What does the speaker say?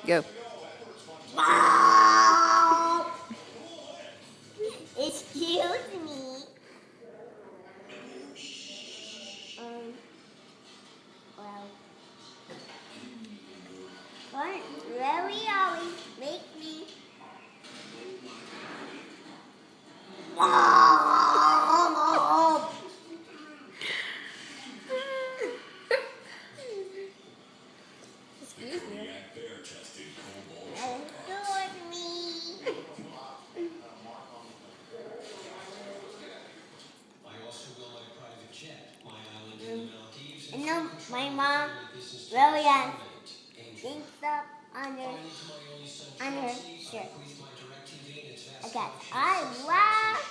Go. Excuse me. Well, don't really always make me. Excuse me. Excuse me. And no, my mom really has things up on her shirt. Okay, I love.